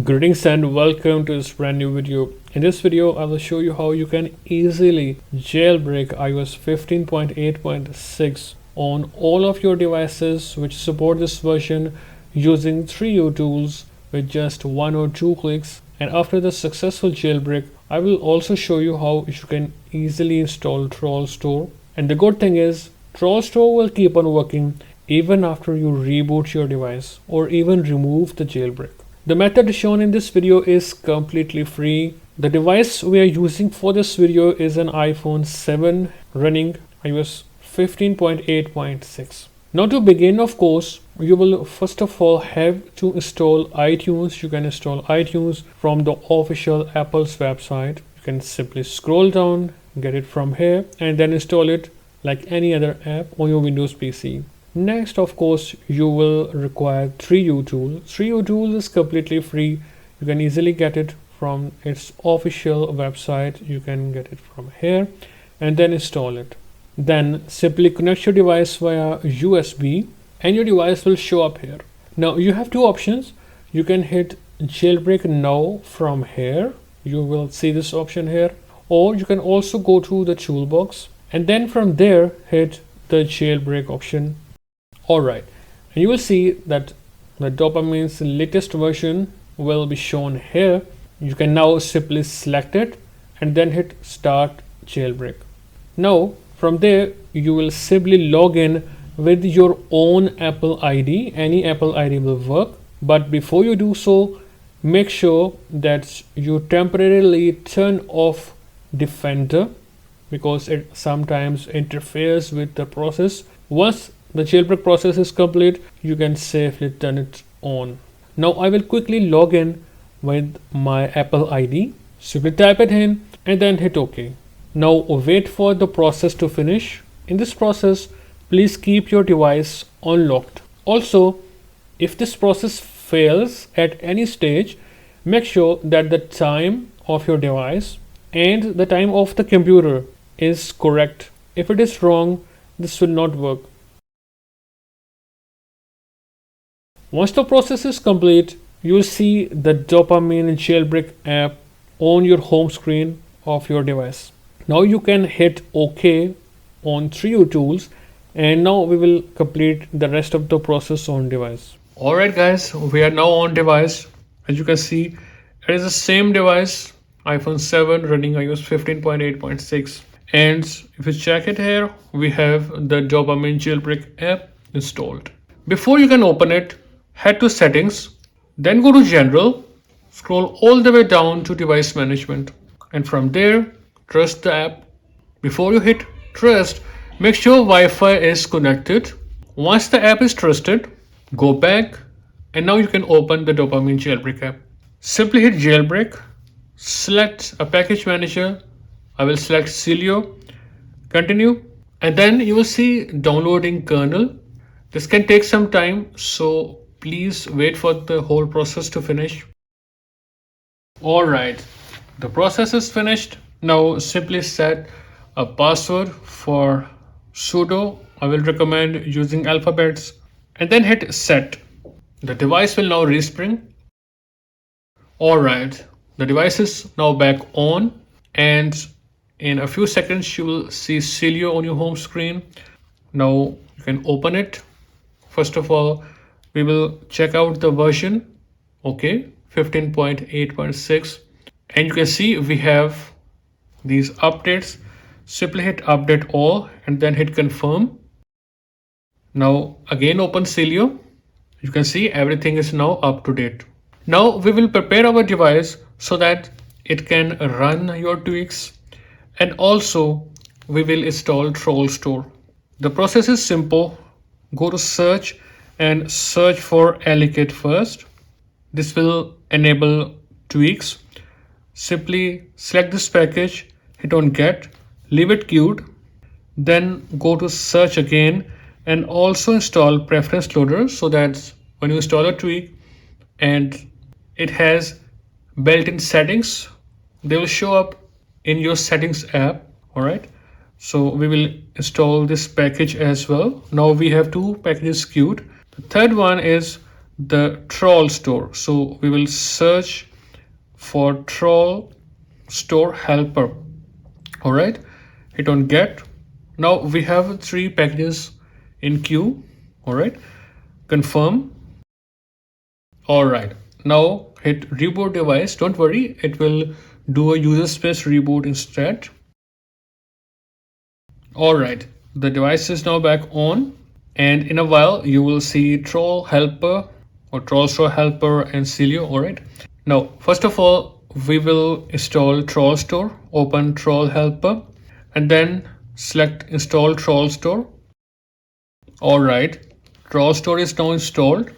Greetings and welcome to this brand new video. In this video, I will show you how you can easily jailbreak iOS 15.8.6 on all of your devices which support this version using 3uTools with just one or two clicks. And after the successful jailbreak, I will also show you how you can easily install TrollStore. And the good thing is, TrollStore will keep on working even after you reboot your device or even remove the jailbreak. The method shown in this video is completely free. The device we are using for this video is an iPhone 7 running iOS 15.8.6. Now to begin, of course, you will first of all have to install iTunes. You can install iTunes from the official Apple's website. You can simply scroll down, get it from here, and then install it like any other app on your Windows PC. Next, of course, you will require 3uTools. 3uTools is completely free. You can easily get it from its official website. You can get it from here and then install it. Then simply connect your device via USB and your device will show up here. Now you have two options. You can hit jailbreak now from here. You will see this option here, or you can also go to the toolbox and then from there hit the jailbreak option. Alright, and you will see that the Dopamine's latest version will be shown here. You can now simply select it and then hit start jailbreak. Now from there you will simply log in with your own Apple ID. Any Apple ID will work, but before you do so, make sure that you temporarily turn off Defender because it sometimes interferes with the process. Once the jailbreak process is complete, you can safely turn it on. Now I will quickly log in with my Apple ID. Simply type it in and then hit OK. Now wait for the process to finish. In this process, please keep your device unlocked. Also, if this process fails at any stage, make sure that the time of your device and the time of the computer is correct. If it is wrong, this will not work. Once the process is complete, you will see the Dopamine Jailbreak app on your home screen of your device. Now you can hit OK on 3uTools, and now we will complete the rest of the process on device. Alright guys, we are now on device. As you can see, it is the same device, iPhone 7 running iOS 15.8.6. And if you check it here, we have the Dopamine Jailbreak app installed. Before you can open it, head to settings, then go to general, scroll all the way down to device management, and from there trust the app. Before you hit trust, make sure Wi-Fi is connected. Once the app is trusted, go back and now you can open the Dopamine Jailbreak app. Simply hit jailbreak, select a package manager. I will select Sileo, continue, and then you will see downloading kernel. This can take some time, so please wait for the whole process to finish. Alright, the process is finished. Now simply set a password for sudo. I will recommend using alphabets and then hit set. The device will now respring. Alright, the device is now back on, and in a few seconds you will see Sileo on your home screen. Now you can open it. First of all, we will check out the version. Okay, 15.8.6, and you can see we have these updates. Simply hit update all and then hit confirm. Now again open Sileo. You can see everything is now up to date. Now we will prepare our device so that it can run your tweaks, and also we will install TrollStore. The process is simple. Go to search and search for Allocate first. This will enable tweaks. Simply select this package, hit on get, leave it queued, then go to search again and also install preference loader, so that when you install a tweak and it has built-in settings, they will show up in your settings app. Alright, so we will install this package as well. Now we have two packages queued. The third one is the TrollStore. So we will search for TrollStore helper. All right, hit on get. Now we have 3 packages in queue. All right, confirm. All right, now hit reboot device. Don't worry, it will do a user space reboot instead. All right, the device is now back on, and in a while you will see troll helper or TrollStore helper and Sileo. All right, now first of all we will install TrollStore. Open troll helper and then select install TrollStore. All right, TrollStore is now installed.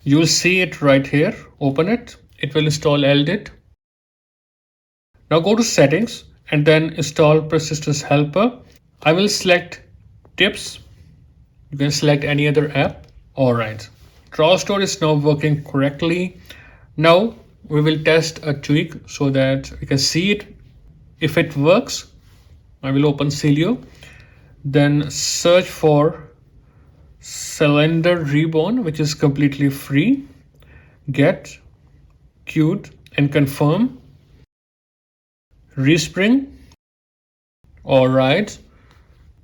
You'll see it right here. Open it. It will install LDIT. Now go to settings and then install persistence helper. I will select tips. You can select any other app. All right, TrollStore is now working correctly. Now we will test a tweak so that we can see it. If it works, I will open Sileo, then search for cylinder reborn, which is completely free. Get, queued, and confirm. Respring. All right.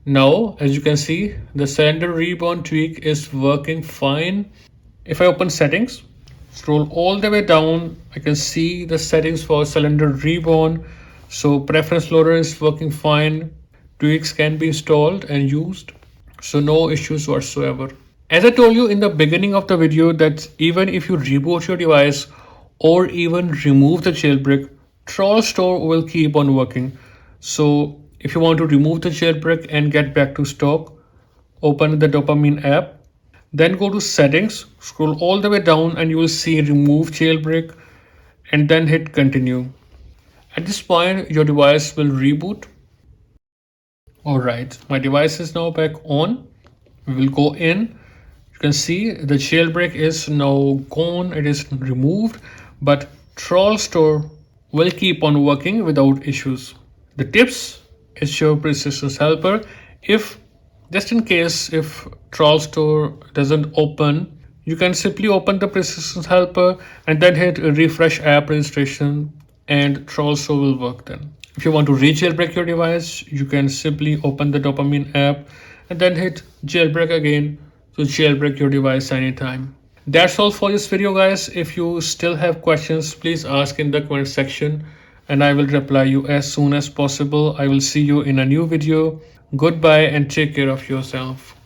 Now, as you can see, the cylinder reborn tweak is working fine. If I open settings, scroll all the way down, I can see the settings for cylinder reborn. So preference loader is working fine. Tweaks can be installed and used. So no issues whatsoever. As I told you in the beginning of the video that even if you reboot your device or even remove the jailbreak, TrollStore will keep on working. So if you want to remove the jailbreak and get back to stock, open the Dopamine app, then go to settings, scroll all the way down and you will see remove jailbreak and then hit continue. At this point, your device will reboot. All right, my device is now back on. We will go in. You can see the jailbreak is now gone. It is removed, but TrollStore will keep on working without issues. The tips is your persistence helper. If just in case if TrollStore doesn't open, you can simply open the persistence helper and then hit refresh app registration and TrollStore will work then. If you want to re-jailbreak your device, you can simply open the Dopamine app and then hit jailbreak again to jailbreak your device anytime. That's all for this video, guys. If you still have questions, please ask in the comment section and I will reply you as soon as possible. I will see you in a new video. Goodbye and take care of yourself.